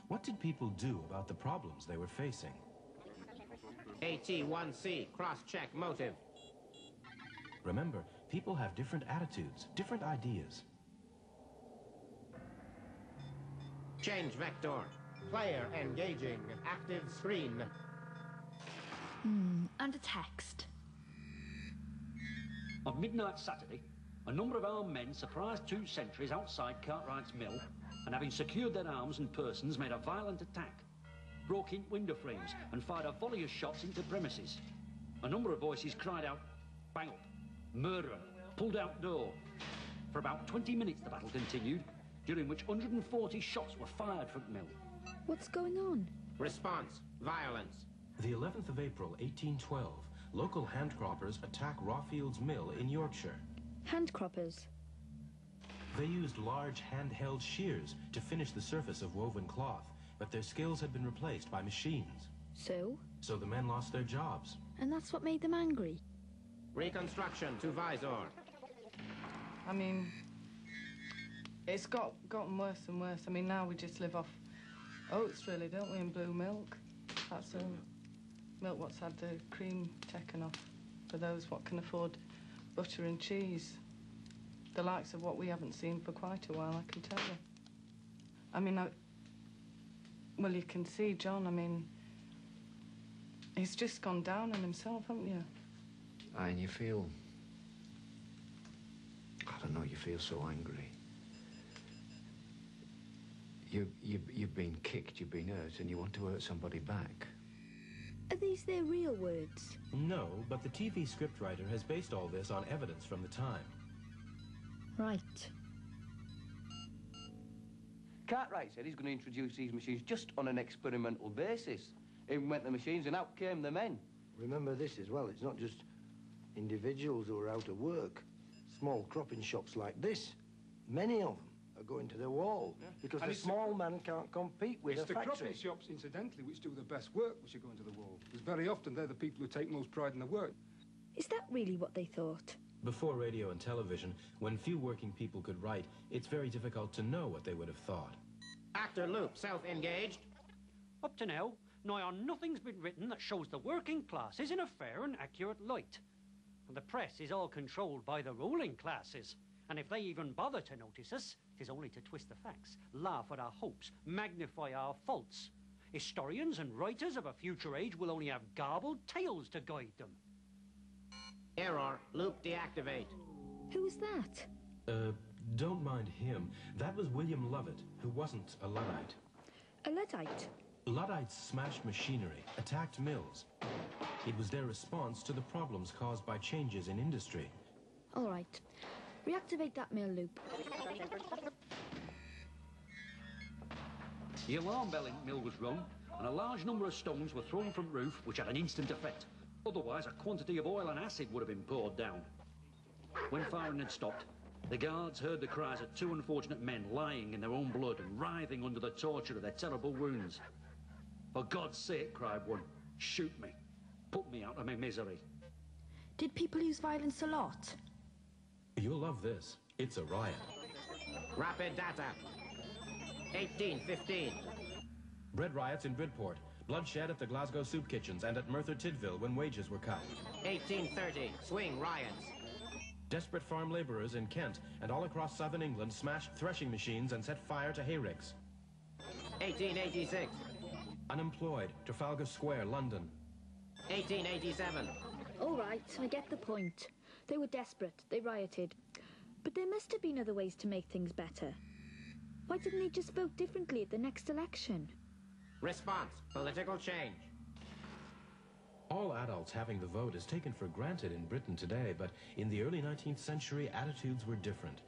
What did people do about the problems they were facing? AT1C, cross-check motive. Remember, people have different attitudes, different ideas. Change vector. Player engaging. Active screen. And a text. On midnight Saturday, a number of armed men surprised two sentries outside Cartwright's mill and, having secured their arms and persons, made a violent attack, broke in window frames and fired a volley of shots into premises. A number of voices cried out, "Bang up, murderer, pulled out door." For about 20 minutes the battle continued, during which 140 shots were fired from the mill. What's going on? Response, violence. The 11th of April, 1812, local handcroppers attack Rawfields Mill in Yorkshire. Handcroppers. They used large handheld shears to finish the surface of woven cloth, but their skills had been replaced by machines. So? So the men lost their jobs. And that's what made them angry? Reconstruction to visor. I mean, it's gotten worse and worse. I mean, now we just live off oats, really, don't we, and blue milk. That's the milk what's had the cream taken off for those what can afford butter and cheese. The likes of what we haven't seen for quite a while, I can tell you. I mean, well, you can see John, I mean, he's just gone down on himself, haven't you? Aye, and you feel, I don't know, you feel so angry. You've been kicked, you've been hurt, and you want to hurt somebody back. Are these their real words? No, but the TV scriptwriter has based all this on evidence from the time. Right. Cartwright said he's going to introduce these machines just on an experimental basis. In went the machines and out came the men. Remember this as well, it's not just individuals who are out of work. Small cropping shops like this, many of them are going to the wall because the small man can't compete with a factory. It's the cropping shops, incidentally, which do the best work, which are going to the wall. Because very often they're the people who take most pride in the work. Is that really what they thought? Before radio and television, when few working people could write, it's very difficult to know what they would have thought. Actor loop, self-engaged. Up to now, nigh on nothing's been written that shows the working classes in a fair and accurate light. And the press is all controlled by the ruling classes. And if they even bother to notice us, it is only to twist the facts, laugh at our hopes, magnify our faults. Historians and writers of a future age will only have garbled tales to guide them. Error, loop deactivate. Who was that? Don't mind him. That was William Lovett, who wasn't a Luddite. A Luddite? Luddites smashed machinery, attacked mills. It was their response to the problems caused by changes in industry. All right. Reactivate that mill loop. The alarm bell in the mill was rung, and a large number of stones were thrown from roof, which had an instant effect. Otherwise, a quantity of oil and acid would have been poured down. When firing had stopped, the guards heard the cries of two unfortunate men lying in their own blood and writhing under the torture of their terrible wounds. "For God's sake," cried one, "shoot me. Put me out of my misery." Did people use violence a lot? You'll love this. It's a riot. Rapid data. 1815. Bread riots in Bridport. Bloodshed at the Glasgow soup kitchens and at Merthyr Tydfil when wages were cut. 1830. Swing riots. Desperate farm labourers in Kent and all across southern England smashed threshing machines and set fire to hayricks. 1886. Unemployed. Trafalgar Square, London. 1887. All right, I get the point. They were desperate, they rioted. But there must have been other ways to make things better. Why didn't they just vote differently at the next election? Response, political change. All adults having the vote is taken for granted in Britain today, but in the early 19th century, attitudes were different.